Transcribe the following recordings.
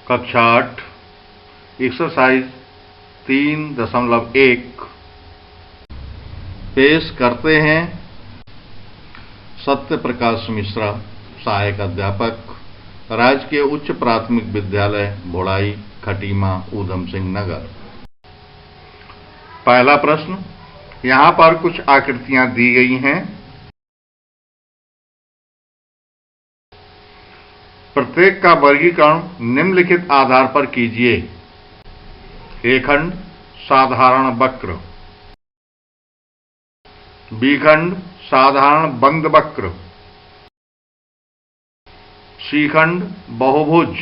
कक्षा 8 एक्सरसाइज 3.1 पेश करते हैं सत्य प्रकाश मिश्रा, सहायक अध्यापक, राजकीय उच्च प्राथमिक विद्यालय भोड़ाई, खटीमा, ऊधम सिंह नगर। पहला प्रश्न, यहां पर कुछ आकृतियां दी गई हैं। प्रत्येक का वर्गीकरण निम्नलिखित आधार पर कीजिए। ए खंड साधारण वक्र, बी खंड साधारण बंद वक्र, सी खंड बहुभुज,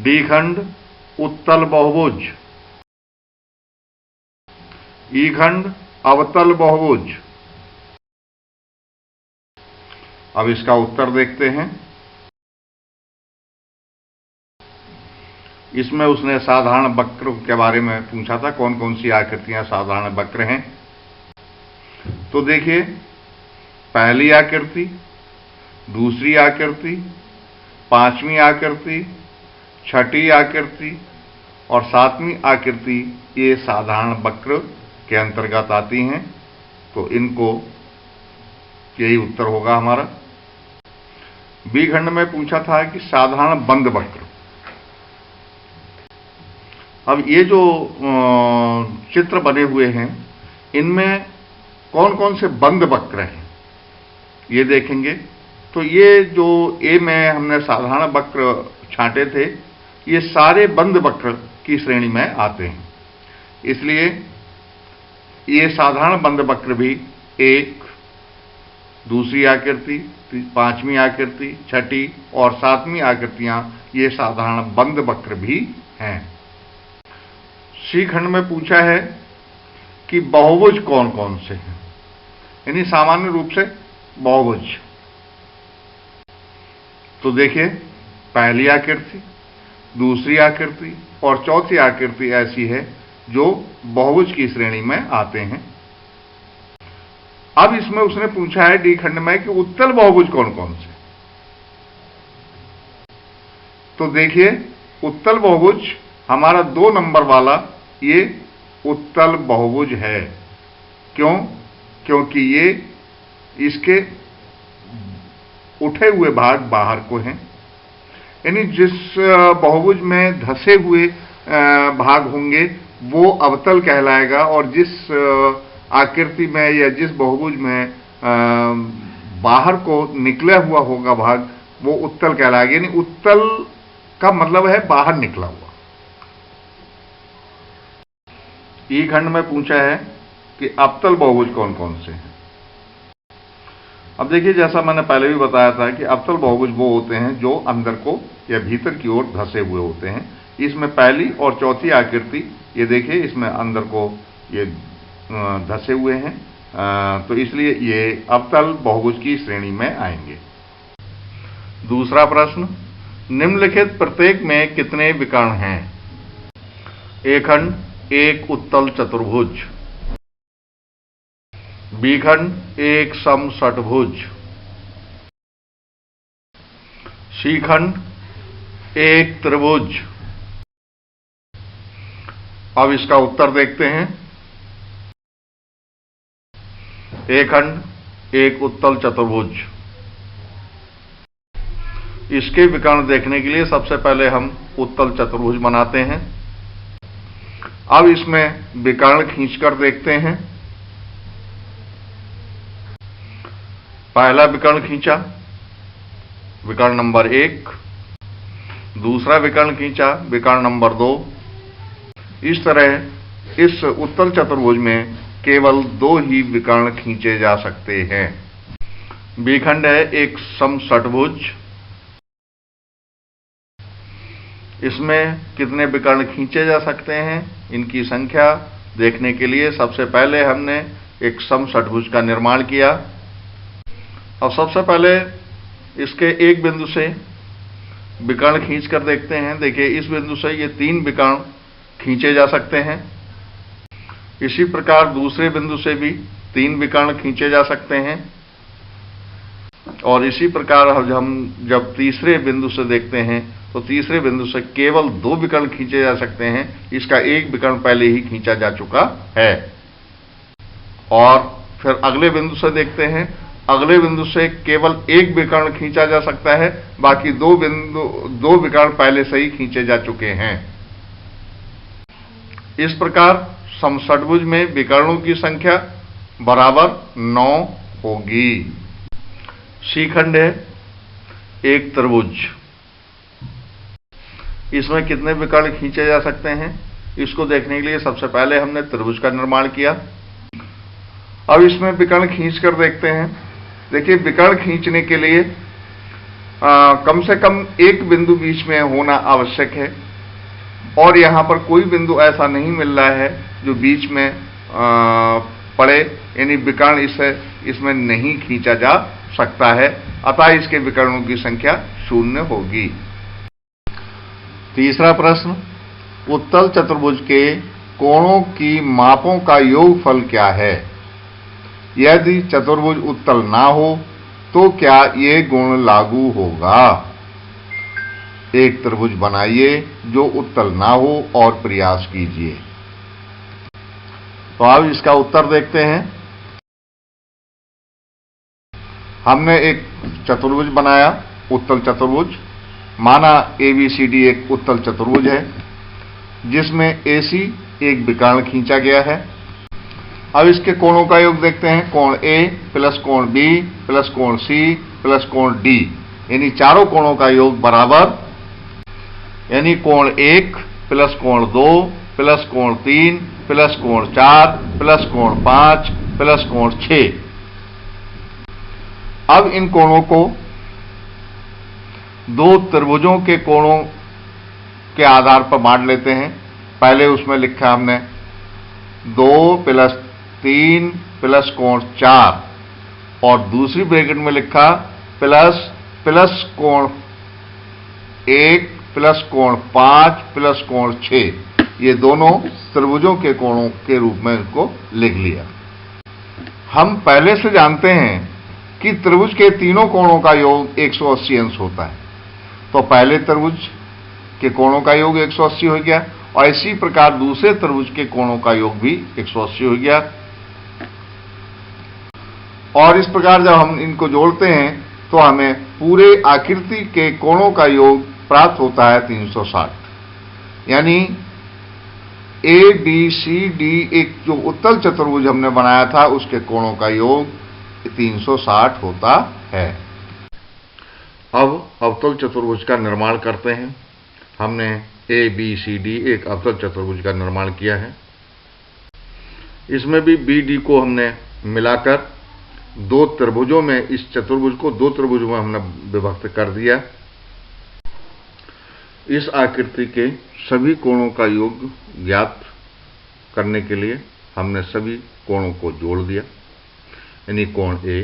डी खंड उत्तल बहुभुज, ई खंड अवतल बहुभुज। अब इसका उत्तर देखते हैं। इसमें उसने साधारण वक्र के बारे में पूछा था, कौन कौन सी आकृतियां साधारण वक्र हैं। तो देखिए, पहली आकृति, दूसरी आकृति, पांचवी आकृति, छठी आकृति और सातवीं आकृति ये साधारण वक्र के अंतर्गत आती हैं। तो इनको यही उत्तर होगा हमारा। बी खंड में पूछा था कि साधारण बंद वक्र। अब ये जो चित्र बने हुए हैं, इनमें कौन कौन से बंद वक्र हैं ये देखेंगे। तो ये जो ए में हमने साधारण वक्र छांटे थे, ये सारे बंद वक्र की श्रेणी में आते हैं। इसलिए ये साधारण बंद वक्र भी एक, दूसरी आकृति, पांचवी आकृति, छठी और सातवीं आकृतियां ये साधारण बंद वक्र भी हैं। सी खंड में पूछा है कि बहुभुज कौन कौन से हैं, यानी सामान्य रूप से बहुभुज। तो देखिए, पहली आकृति, दूसरी आकृति और चौथी आकृति ऐसी है जो बहुभुज की श्रेणी में आते हैं। अब इसमें उसने पूछा है डी खंड में कि उत्तल बहुभुज कौन कौन से। तो देखिए, उत्तल बहुभुज हमारा 2 नंबर वाला ये उत्तल बहुभुज है। क्यों? क्योंकि ये इसके उठे हुए भाग बाहर को हैं, यानी जिस बहुभुज में धसे हुए भाग होंगे वो अवतल कहलाएगा, और जिस आकृति में या जिस बहुभुज में बाहर को निकला हुआ होगा भाग वो उत्तल कहलाएगा। यानी उत्तल का मतलब है बाहर निकला हुआ। ई खंड में पूछा है कि अवतल बहुभुज कौन कौन से हैं। अब देखिए, जैसा मैंने पहले भी बताया था कि अवतल बहुभुज वो होते हैं जो अंदर को या भीतर की ओर धसे हुए होते हैं। इसमें पहली और चौथी आकृति ये देखिए, इसमें अंदर को ये धसे हुए हैं, तो इसलिए ये अवतल बहुभुज की श्रेणी में आएंगे। दूसरा प्रश्न, निम्नलिखित प्रत्येक में कितने विकर्ण हैं। ए खंड एक उत्तल चतुर्भुज, बी खंड एक सम षटभुज, सी खंड एक त्रिभुज। अब इसका उत्तर देखते हैं। ए खंड एक उत्तल चतुर्भुज। इसके विकर्ण देखने के लिए सबसे पहले हम उत्तल चतुर्भुज बनाते हैं। अब इसमें विकर्ण खींचकर देखते हैं। पहला विकर्ण खींचा, विकर्ण नंबर 1, दूसरा विकर्ण खींचा, विकर्ण नंबर 2। इस तरह इस उत्तल चतुर्भुज में केवल 2 ही विकर्ण खींचे जा सकते हैं। बी खंड है एक सम षटभुज। इसमें कितने विकर्ण खींचे जा सकते हैं, इनकी संख्या देखने के लिए सबसे पहले हमने एक सम षटभुज का निर्माण किया। अब सबसे पहले इसके एक बिंदु से विकर्ण खींच कर देखते हैं। देखिए, इस बिंदु से ये 3 विकर्ण खींचे जा सकते हैं। इसी प्रकार दूसरे बिंदु से भी 3 विकर्ण खींचे जा सकते हैं। और इसी प्रकार हम जब तीसरे बिंदु से देखते हैं तो तीसरे बिंदु से केवल 2 विकर्ण खींचे जा सकते हैं, इसका एक विकर्ण पहले ही खींचा जा चुका है। और फिर अगले बिंदु से देखते हैं, अगले बिंदु से केवल एक विकर्ण खींचा जा सकता है, बाकी 2 विकर्ण पहले से ही खींचे जा चुके हैं। इस प्रकार समषट्भुज में विकर्णों की संख्या बराबर 9 होगी। शीखंड है एक त्रिभुज, इसमें कितने विकर्ण खींचे जा सकते हैं, इसको देखने के लिए सबसे पहले हमने त्रिभुज का निर्माण किया। अब इसमें विकर्ण खींच कर देखते हैं। देखिए, विकर्ण खींचने के लिए कम से कम एक बिंदु बीच में होना आवश्यक है, और यहां पर कोई बिंदु ऐसा नहीं मिल रहा है जो बीच में पड़े, यानी विकर्ण इसमें नहीं खींचा जा सकता है, अतः इसके विकर्णों की संख्या 0 होगी। तीसरा प्रश्न, उत्तल चतुर्भुज के कोणों की मापों का योगफल क्या है? यदि चतुर्भुज उत्तल ना हो तो क्या ये गुण लागू होगा? एक त्रिभुज बनाइए जो उत्तल ना हो और प्रयास कीजिए। तो अब इसका उत्तर देखते हैं। हमने एक चतुर्भुज बनाया, उत्तल चतुर्भुज, माना ABCD एक उत्तल चतुर्भुज है जिसमें AC एक विकर्ण खींचा गया है। अब इसके कोणों का योग देखते हैं। कोण A प्लस कोण B प्लस कोण C प्लस कोण D, यानी चारों कोणों का योग बराबर, यानी कोण 1 प्लस कोण 2 प्लस कोण 3 प्लस कोण 4 प्लस कोण 5 प्लस कोण 6। अब इन कोणों को 2 त्रिभुजों के कोणों के आधार पर बांट लेते हैं। पहले उसमें लिखा हमने 2 प्लस 3 प्लस कोण 4, और दूसरी ब्रैकेट में लिखा प्लस कोण 1 प्लस कोण 5 प्लस कोण 6। ये दोनों त्रिभुजों के कोणों के रूप में इसको लिख लिया। हम पहले से जानते हैं कि त्रिभुज के तीनों कोणों का योग 180 अंश होता है, तो पहले त्रिभुज के कोणों का योग 180 हो गया, और इसी प्रकार दूसरे त्रिभुज के कोणों का योग भी 180 हो गया। और इस प्रकार जब हम इनको जोड़ते हैं तो हमें पूरे आकृति के कोणों का योग प्राप्त होता है 360। यानी ABCD एक जो उत्तल चतुर्भुज हमने बनाया था उसके कोणों का योग 360 होता है। अब अवतल चतुर्भुज का निर्माण करते हैं। हमने ABCD एक अवतल चतुर्भुज का निर्माण किया है। इसमें भी BD को हमने मिलाकर 2 त्रिभुजों में, इस चतुर्भुज को 2 त्रिभुजों में हमने विभक्त कर दिया। इस आकृति के सभी कोणों का योग ज्ञात करने के लिए हमने सभी कोणों को जोड़ दिया, यानी कोण A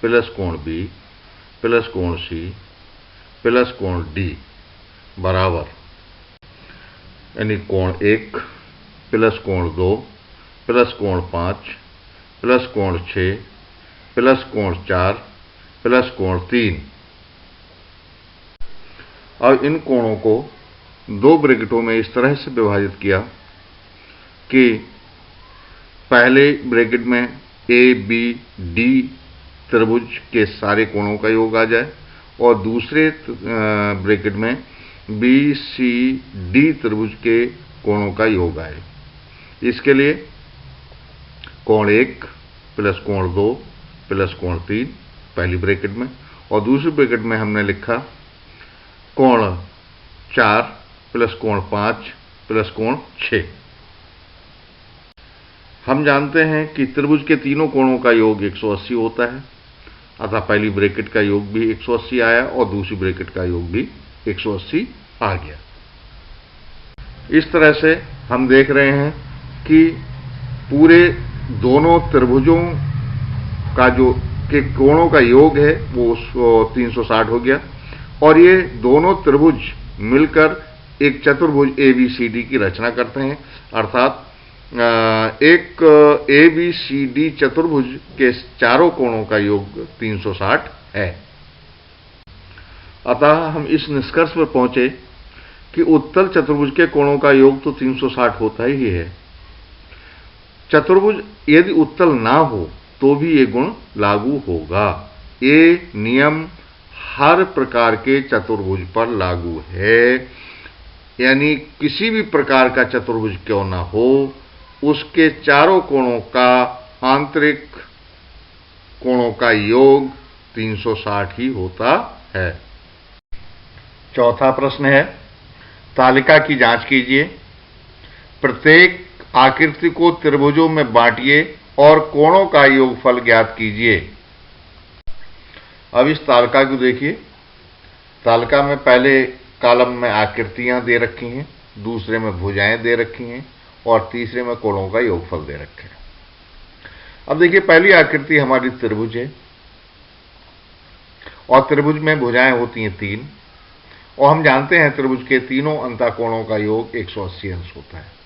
प्लस कोण B प्लस कोण C प्लस कोण D बराबर, यानी कोण 1 प्लस कोण 2 प्लस कोण 5 प्लस कोण 6 प्लस कोण 4 प्लस कोण 3। अब इन कोणों को 2 ब्रैकेटों में इस तरह से विभाजित किया कि पहले ब्रैकेट में ABD त्रिभुज के सारे कोणों का योग आ जाए, और दूसरे ब्रैकेट में BCD त्रिभुज के कोणों का योग आए। इसके लिए कोण 1 प्लस कोण 2 प्लस कोण 3 पहली ब्रैकेट में, और दूसरी ब्रैकेट में हमने लिखा कोण 4 प्लस कोण 5 प्लस कोण 6। हम जानते हैं कि त्रिभुज के तीनों कोणों का योग 180 होता है, अतः पहली ब्रैकेट का योग भी 180 आया और दूसरी ब्रैकेट का योग भी 180 आ गया। इस तरह से हम देख रहे हैं कि पूरे दोनों त्रिभुजों का जो के कोणों का योग है वो 360 हो गया, और ये दोनों त्रिभुज मिलकर एक चतुर्भुज ABCD की रचना करते हैं। अर्थात एक ABCD चतुर्भुज के चारों कोणों का योग 360 है। अतः हम इस निष्कर्ष पर पहुंचे कि उत्तल चतुर्भुज के कोणों का योग तो 360 होता ही है। चतुर्भुज यदि उत्तल ना हो तो भी ये गुण लागू होगा। ये नियम हर प्रकार के चतुर्भुज पर लागू है, यानी किसी भी प्रकार का चतुर्भुज क्यों ना हो, उसके चारों कोणों का आंतरिक कोणों का योग 360 ही होता है। चौथा प्रश्न है, तालिका की जांच कीजिए। प्रत्येक आकृति को त्रिभुजों में बांटिए और कोणों का योगफल ज्ञात कीजिए। अब इस तालिका को देखिए। तालिका में पहले कॉलम में आकृतियां दे रखी हैं, दूसरे में भुजाएं दे रखी हैं और तीसरे में कोणों का योगफल दे रखे हैं। अब देखिए, पहली आकृति हमारी त्रिभुज है और त्रिभुज में भुजाएं होती हैं 3, और हम जानते हैं त्रिभुज के तीनों अंतःकोणों का योग 180 अंश होता है।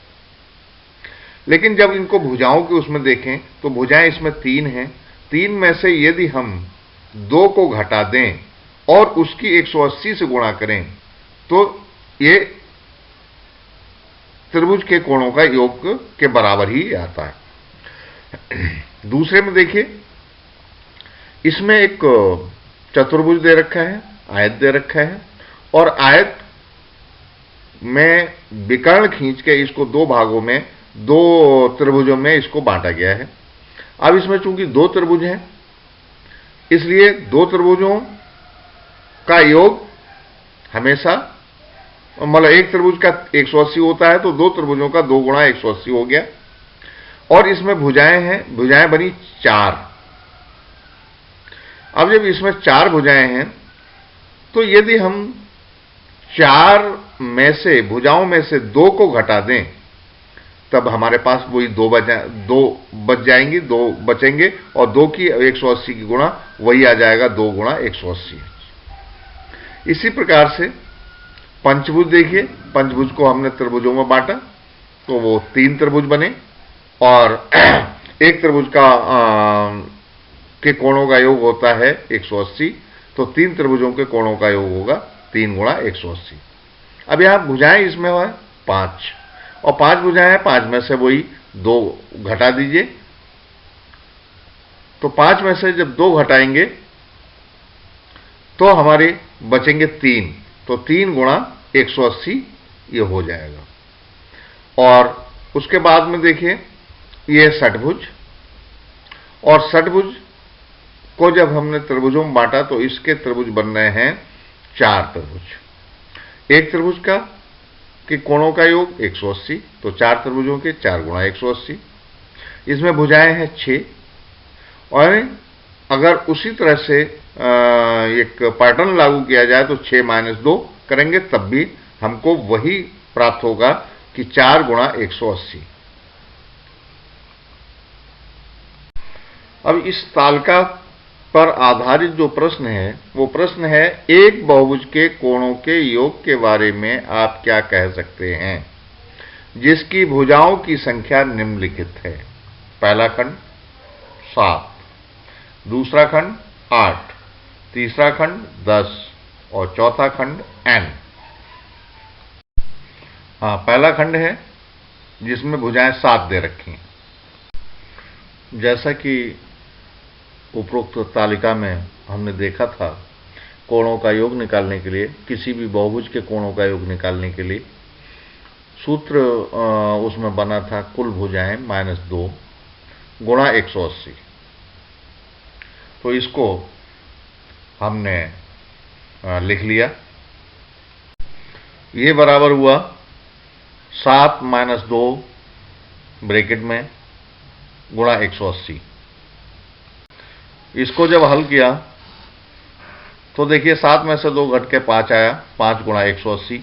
लेकिन जब इनको भुजाओं के उसमें देखें तो भुजाएं इसमें 3 हैं। 3 में से यदि हम 2 को घटा दें और उसकी 180 से गुणा करें तो ये त्रिभुज के कोणों का योग के बराबर ही आता है। दूसरे में देखिए, इसमें एक चतुर्भुज दे रखा है, आयत दे रखा है, और आयत में विकर्ण खींच के इसको 2 भागों में, 2 त्रिभुजों में इसको बांटा गया है। अब इसमें चूंकि 2 त्रिभुज हैं, इसलिए 2 त्रिभुजों का योग हमेशा, मतलब एक त्रिभुज का 180 होता है तो 2 त्रिभुजों का 2 गुणा 180 हो गया। और इसमें भुजाएं हैं, भुजाएं बनी 4। अब जब इसमें 4 भुजाएं हैं तो यदि हम 4 में से, भुजाओं में से 2 को घटा दें तब हमारे पास वही 2 बच जाएंगी, 2 बचेंगे, और 2 की 180 की गुणा वही आ जाएगा, 2 गुणा 180। इसी प्रकार से पंचभुज देखिए, पंचभुज को हमने त्रिभुजों में बांटा तो वो 3 त्रिभुज बने, और एक त्रिभुज का के कोणों का योग होता है 180, तो 3 त्रिभुजों के कोणों का योग होगा 3 गुणा 180। अब यहां भुजाएं इसमें है 5, और 5 भुजाएं हैं, 5 में से वही 2 घटा दीजिए, तो 5 में से जब 2 घटाएंगे तो हमारे बचेंगे 3, तो 3 गुणा 180 ये हो जाएगा। और उसके बाद में देखिए, ये षटभुज, और षटभुज को जब हमने त्रिभुजों में बांटा तो इसके त्रिभुज बन रहे हैं 4 त्रिभुज। एक त्रिभुज का के कोणों का योग 180, तो 4 त्रिभुजों के 4 गुणा 180। इसमें भुजाएं हैं 6, और अगर उसी तरह से एक पैटर्न लागू किया जाए तो 6 - 2 करेंगे तब भी हमको वही प्राप्त होगा कि 4 गुणा 180। अब इस तालिका पर आधारित जो प्रश्न है वो प्रश्न है, एक बहुभुज के कोणों के योग के बारे में आप क्या कह सकते हैं जिसकी भुजाओं की संख्या निम्नलिखित है। पहला खंड 7, दूसरा खंड 8, तीसरा खंड 10 और चौथा खंड n। हाँ, पहला खंड है जिसमें भुजाएं 7 दे रखी हैं। जैसा कि उपरोक्त तालिका में हमने देखा था, कोणों का योग निकालने के लिए, किसी भी बहुभुज के कोणों का योग निकालने के लिए सूत्र उसमें बना था कुल भुजाएं -2 गुणा 180। तो इसको हमने लिख लिया। ये बराबर हुआ 7 - 2 ब्रैकेट में गुणा 180। इसको जब हल किया तो देखिए 7 में से 2 घट के 5 आया, 5 गुणा 180,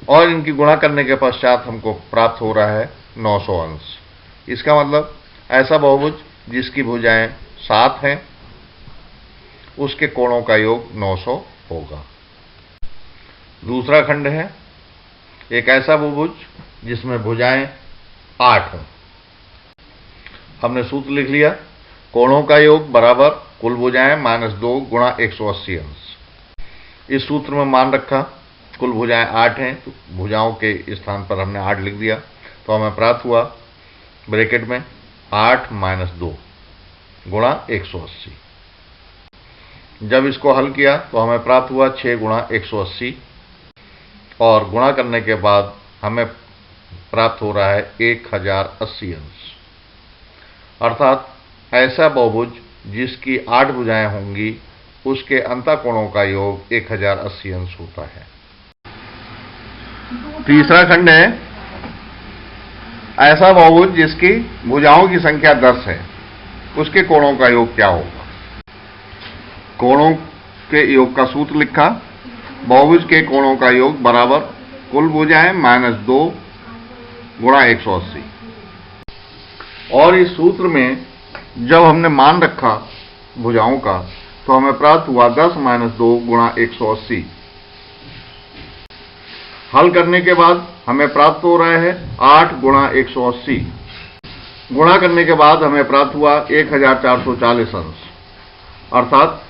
और इनकी गुणा करने के पश्चात हमको प्राप्त हो रहा है 900 अंश। इसका मतलब ऐसा बहुभुज जिसकी भुजाएं 7 हैं उसके कोणों का योग 900 होगा। दूसरा खंड है एक ऐसा बहुभुज जिसमें भुजाएं 8 हों। हमने सूत्र लिख लिया, कोणों का योग बराबर कुल भुजाएं -2 गुणा 180 अंश। इस सूत्र में मान रखा, कुल भुजाएं 8 हैं, तो भुजाओं के स्थान पर हमने 8 लिख दिया। तो हमें प्राप्त हुआ ब्रैकेट में 8 - 2 गुणा 180। जब इसको हल किया तो हमें प्राप्त हुआ 6 गुणा 180, और गुणा करने के बाद हमें प्राप्त हो रहा है 1080 अंश। अर्थात ऐसा बहुभुज जिसकी 8 भुजाएं होंगी उसके अंतःकोणों का योग 1080 अंश होता है। तीसरा खंड है ऐसा बहुभुज जिसकी भुजाओं की संख्या 10 है, उसके कोणों का योग क्या होगा। कोणों के योग का सूत्र लिखा, बहुभुज के कोणों का योग बराबर कुल भुजाएं -2 गुणा 180। और इस सूत्र में जब हमने मान रखा भुजाओं का तो हमें प्राप्त हुआ 10 - 2 गुणा 180। हल करने के बाद हमें प्राप्त हो रहा है 8 गुणा 180। गुणा करने के बाद हमें प्राप्त हुआ 1440 अंश। अर्थात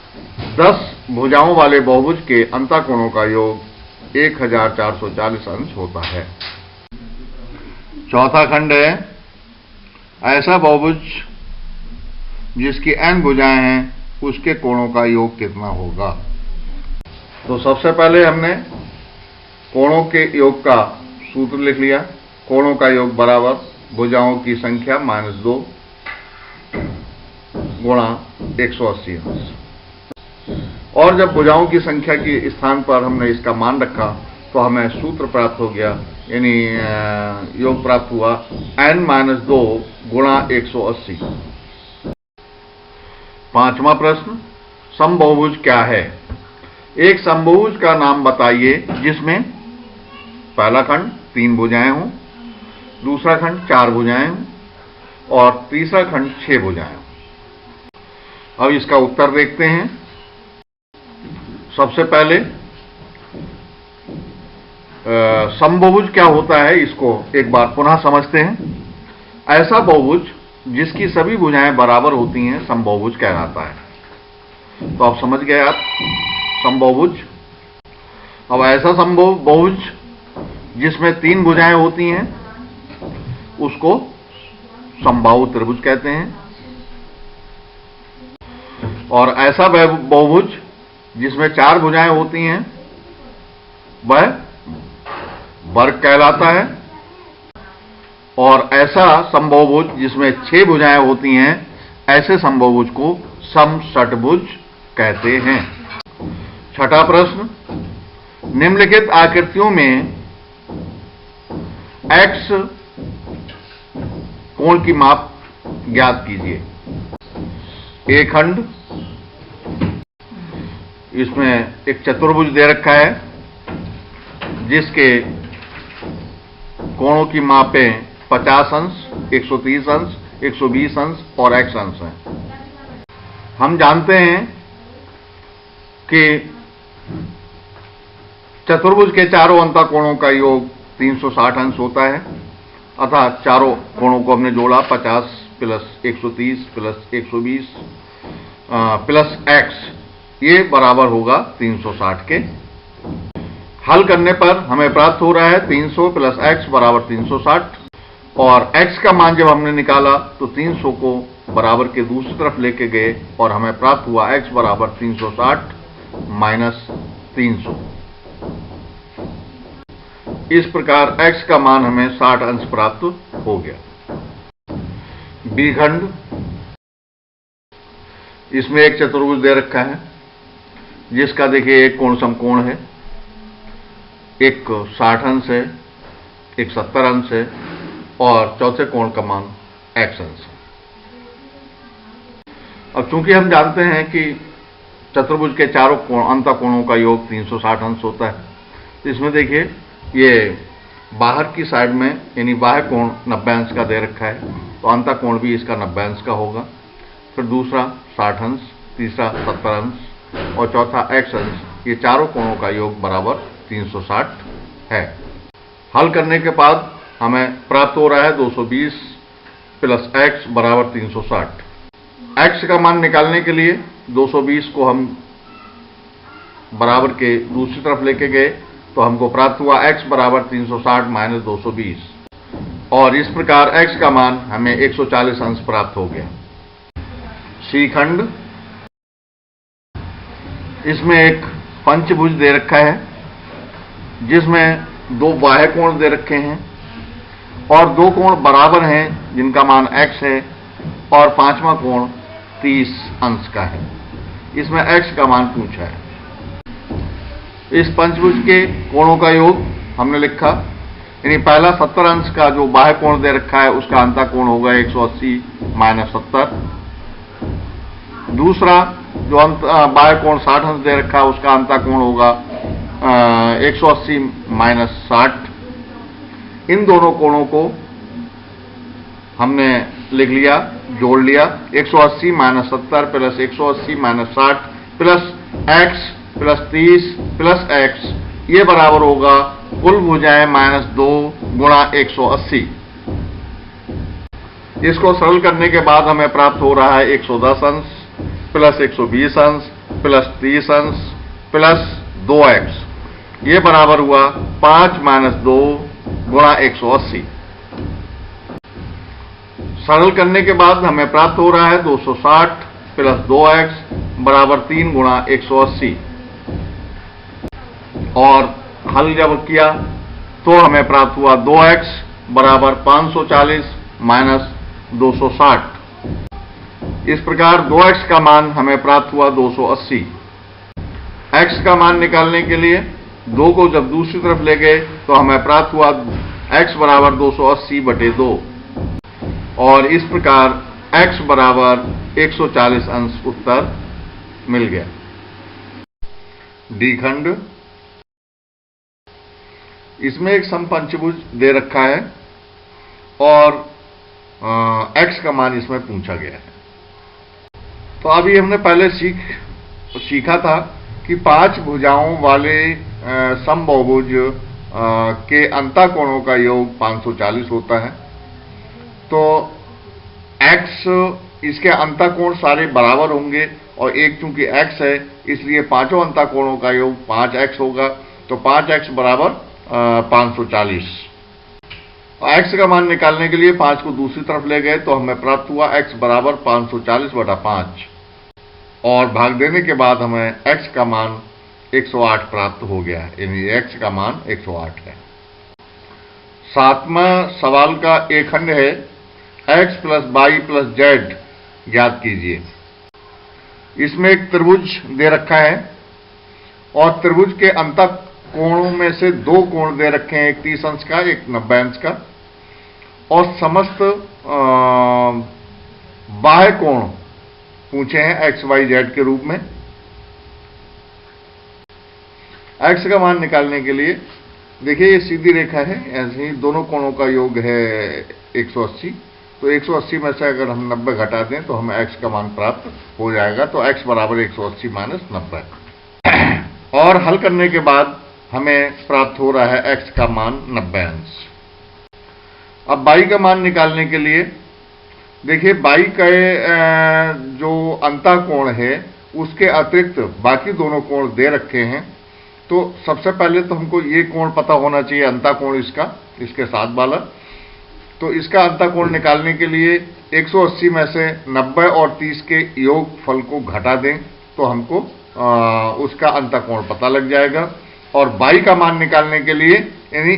10 भुजाओं वाले बहुभुज के अंतःकोणों का योग 1440 अंश होता है। चौथा खंड है ऐसा बहुभुज जिसकी n भुजाएं हैं उसके कोणों का योग कितना होगा। तो सबसे पहले हमने कोणों के योग का सूत्र लिख लिया। कोणों का योग बराबर भुजाओं की संख्या -2 गुणा 180 अंश। और जब भुजाओं की संख्या के स्थान पर हमने इसका मान रखा तो हमें सूत्र प्राप्त हो गया, यानी योग प्राप्त हुआ n - 2 गुणा 180। पांचवा प्रश्न, समबहुभुज क्या है। एक समबहुभुज का नाम बताइए जिसमें पहला खंड 3 भुजाएं हों, दूसरा खंड 4 भुजाएं हों और तीसरा खंड 6 भुजाएं हों। अब इसका उत्तर देखते हैं। सबसे पहले समबहुभुज क्या होता है इसको एक बार पुनः समझते हैं। ऐसा बहुभुज जिसकी सभी भुजाएं बराबर होती हैं समबहुभुज कहलाता है। तो आप समझ गए आप समबहुभुज। अब ऐसा समबहुभुज जिसमें 3 भुजाएं होती हैं उसको समबाहु त्रिभुज कहते हैं। और ऐसा बहुभुज जिसमें 4 भुजाएं होती हैं वह वर्ग कहलाता है। और ऐसा समबहुभुज जिसमें 6 भुजाएं होती हैं ऐसे समबहुभुज को समषटभुज कहते हैं। छठा प्रश्न, निम्नलिखित आकृतियों में x कोण की माप ज्ञात कीजिए। एक खंड, इसमें एक चतुर्भुज दे रखा है जिसके कोणों की मापें 50 अंश, 130 अंश, 120 अंश और x अंश हैं। हम जानते हैं कि चतुर्भुज के चारों अंतःकोणों का योग 360 अंश होता है। अतः चारों कोणों को हमने जोड़ा, 50 प्लस 130 प्लस 120 प्लस x, ये बराबर होगा 360 के। हल करने पर हमें प्राप्त हो रहा है 300 प्लस x बराबर 360। और x का मान जब हमने निकाला तो 300 को बराबर के दूसरी तरफ लेके गए और हमें प्राप्त हुआ x बराबर 360 माइनस 300। इस प्रकार x का मान हमें 60 अंश प्राप्त हो गया। बी खंड, इसमें एक चतुर्भुज दे रखा है जिसका देखिए एक कोण समकोण है, एक 60 अंश है, एक 70 अंश है और चौथे कोण का मान x अंश है। अब चूंकि हम जानते हैं कि चतुर्भुज के चारों अंतःकोणों का योग 360 अंश होता है, तो इसमें देखिए ये बाहर की साइड में यानी बाह्य कोण 90 अंश का दे रखा है, तो अंतःकोण भी इसका 90 अंश का होगा। फिर दूसरा 60 अंश, तीसरा 70 अंश और चौथा x अंश, ये चारों कोणों का योग बराबर 360 है। हल करने के बाद हमें प्राप्त हो रहा है 220 प्लस x बराबर 360। x का मान निकालने के लिए 220 को हम बराबर के दूसरी तरफ लेके गए तो हमको प्राप्त हुआ x बराबर 360 माइनस 220, और इस प्रकार x का मान हमें 140 अंश प्राप्त हो गया। सी खंड, इसमें एक पंचभुज दे रखा है जिसमें दो बाह्य कोण दे रखे हैं और दो कोण बराबर हैं जिनका मान x है, और पांचवा कोण 30 अंश का है। इसमें x का मान पूछा है। इस पंचभुज के कोणों का योग हमने लिखा, यानी पहला 70 अंश का जो बाह्य कोण दे रखा है उसका अंतः कोण होगा 180 माइनस 70। दूसरा जो बाह्य कोण 60 अंश दे रखा है उसका अंतः कोण होगा 180 माइनस 60। इन दोनों कोणों को हमने लिख लिया, जोड़ लिया। 180 minus 70 plus 180 minus 60 plus x plus 30 plus x, ये बराबर होगा कुल भुजाएं माइनस 2 गुणा 180। इसको सरल करने के बाद हमें प्राप्त हो रहा है 110 अंश प्लस 120 अंश प्लस 30 अंश प्लस 2x, ये बराबर हुआ 5 माइनस 2 गुणा 180। सरल करने के बाद हमें प्राप्त हो रहा है 260 प्लस 2x बराबर 3 गुणा 180, और हल जब किया तो हमें प्राप्त हुआ 2x बराबर 540 माइनस 260। इस प्रकार 2x का मान हमें प्राप्त हुआ 280। x का मान निकालने के लिए 2 को जब दूसरी तरफ ले गए तो हमें प्राप्त हुआ x बराबर 280 बटे 2, और इस प्रकार x बराबर 140 अंश उत्तर मिल गया। डी खंड, इसमें एक समपंचभुज दे रखा है और x का मान इसमें पूछा गया है। तो अभी हमने पहले सीखा था कि 5 भुजाओं वाले समबाहुभुज के अंतः कोणों का योग 540 होता है। तो x, इसके अंतः कोण सारे बराबर होंगे और एक चूंकि x है इसलिए पांचों अंतः कोणों का योग 5x होगा। तो 5x बराबर 540। x का मान निकालने के लिए 5 को दूसरी तरफ ले गए तो हमें प्राप्त हुआ x बराबर 540 बटा 5, और भाग देने के बाद हमें x का मान 108 प्राप्त हो गया, यानी x का मान 108 है। 7वां सवाल का एक खंड है, x plus y plus z ज्ञात कीजिए। इसमें एक त्रिभुज दे रखा है और त्रिभुज के अंतः कोणों में से 2 कोण दे रखे हैं, एक 30 अंश का एक 90 अंश का, और समस्त बाह्य कोण पूछे हैं x y z के रूप में। x का मान निकालने के लिए देखिए ये सीधी रेखा है, ऐसे ही दोनों कोणों का योग है 180। तो 180 में से अगर हम 90 घटा दें तो हमें x का मान प्राप्त हो जाएगा। तो x बराबर 180 माइनस 90, और हल करने के बाद हमें प्राप्त हो रहा है x का मान 90 अंश। अब y का मान निकालने के लिए देखिए y का जो अंतः कोण है उसके अतिरिक्त बाकी दोनों कोण दे रखे हैं। तो सबसे पहले तो हमको ये कोण पता होना चाहिए, अंतः कोण इसका, इसके साथ वाला। तो इसका अंतः कोण निकालने के लिए 180 में से 90 और 30 के योग फल को घटा दें तो हमको उसका अंतः कोण पता लग जाएगा। और y का मान निकालने के लिए यानी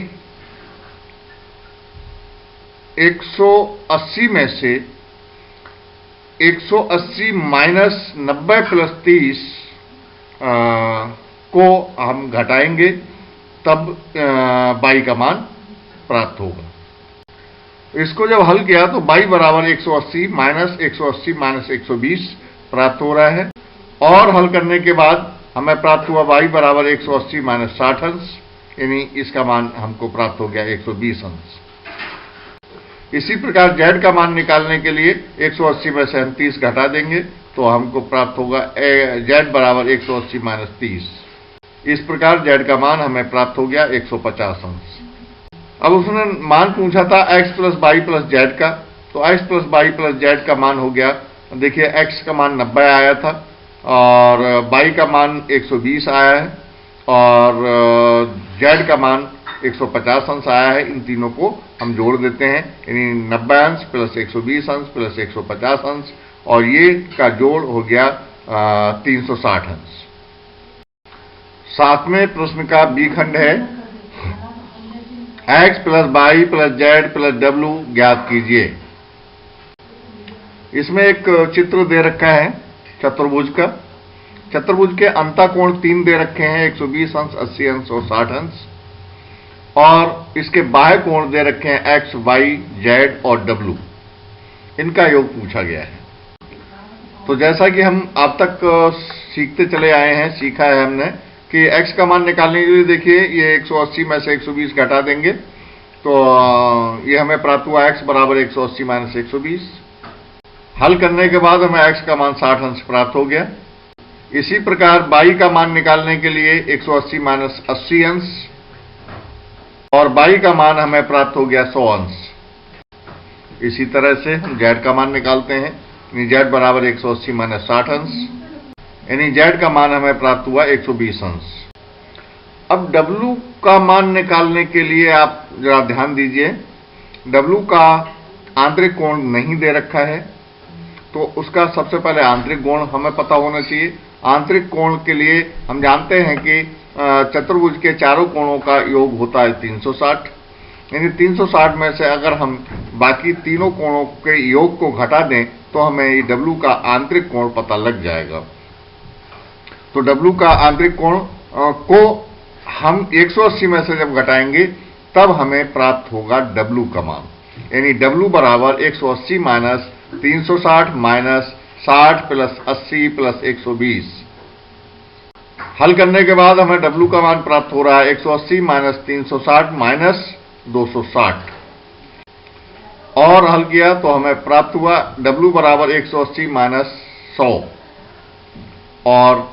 180 में से 180 माइनस 90 प्लस 30 को हम घटाएंगे तब y का मान प्राप्त होगा। इसको जब हल किया तो y बराबर 180 माइनस 180 माइनस 120 प्राप्त हो रहा है, और हल करने के बाद हमें प्राप्त हुआ y बराबर 180 माइनस 60 अंश, यानी इसका मान हमको प्राप्त हो गया 120 अंश। इसी प्रकार z का मान निकालने के लिए 180 में से हम 30 घटा देंगे तो हमको प्राप्त होगा z बराबर 180 माइनस 30। इस प्रकार z का मान हमें प्राप्त हो गया 150 अंश। अब उसने मान पूछा था x plus y plus z का, तो x plus y plus z का मान हो गया देखिए x का मान 90 आया था और y का मान 120 आया है और z का मान 150 अंश आया है। इन तीनों को हम जोड़ देते हैं, यानी 90 अंश प्लस 120 अंश प्लस 150 अंश, और ये का जोड़ हो गया 360 अंश। सातवें प्रश्न का बी खंड है, x plus y plus z plus डब्ल्यू ज्ञात कीजिए। इसमें एक चित्र दे रखा है चतुर्भुज का। चतुर्भुज के अंतःकोण 3 दे रखे हैं, 120 अंश, 80 अंश और 60 अंश, और इसके बाह्य कोण दे रखे हैं x, y, z और w। इनका योग पूछा गया है। तो जैसा कि हम अब तक सीखते चले आए हैं, सीखा है हमने कि x का मान निकालने के लिए देखिए ये 180 में से 120 घटा देंगे तो ये हमें प्राप्त हुआ x बराबर 180 माइनस 120। हल करने के बाद हमें x का मान 60 अंश प्राप्त हो गया। इसी प्रकार y का मान निकालने के लिए 180 माइनस 80 अंश और y का मान हमें प्राप्त हो गया 100 अंश। इसी तरह से हम z का मान निकालते हैं, यानी z बराबर 180 माइनस 60 अंश, यानी z का मान हमें प्राप्त हुआ 120 अंश। अब w का मान निकालने के लिए आप जरा ध्यान दीजिए, w का आंतरिक कोण नहीं दे रखा है, तो उसका सबसे पहले आंतरिक कोण हमें पता होना चाहिए। आंतरिक कोण के लिए हम जानते हैं कि चतुर्भुज के चारों कोणों का योग होता है 360, यानी 360 में से अगर हम बाकी तीनों कोणों के योग को घटा दें तो हमें ये w का आंतरिक कोण पता लग जाएगा। तो w का आंतरिक कोण को हम 180 में से जब घटाएंगे तब हमें प्राप्त होगा w का मान, यानी w बराबर 180 माइनस 360 माइनस 60 प्लस 80 प्लस 120। हल करने के बाद हमें w का मान प्राप्त हो रहा है 180 माइनस 360 माइनस 260, और हल किया तो हमें प्राप्त हुआ w बराबर 180 माइनस 100, और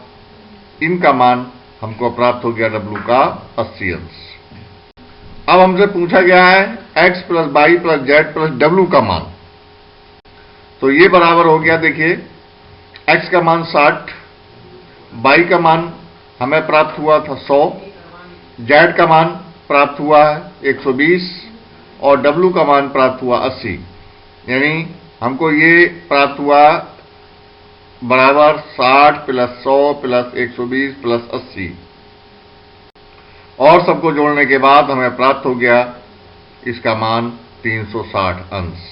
इनका मान हमको प्राप्त हो गया w का 80 अंश। अब हमसे पूछा गया है x plus y plus z plus w का मान। तो ये बराबर हो गया, देखिए x का मान 60, y का मान हमें प्राप्त हुआ था 100, z का मान प्राप्त हुआ है 120 और w का मान प्राप्त हुआ 80, यानी हमको ये प्राप्त हुआ बराबर 60 प्लस 100 प्लस 120 प्लस 80, और सबको जोड़ने के बाद हमें प्राप्त हो गया इसका मान 360 अंश।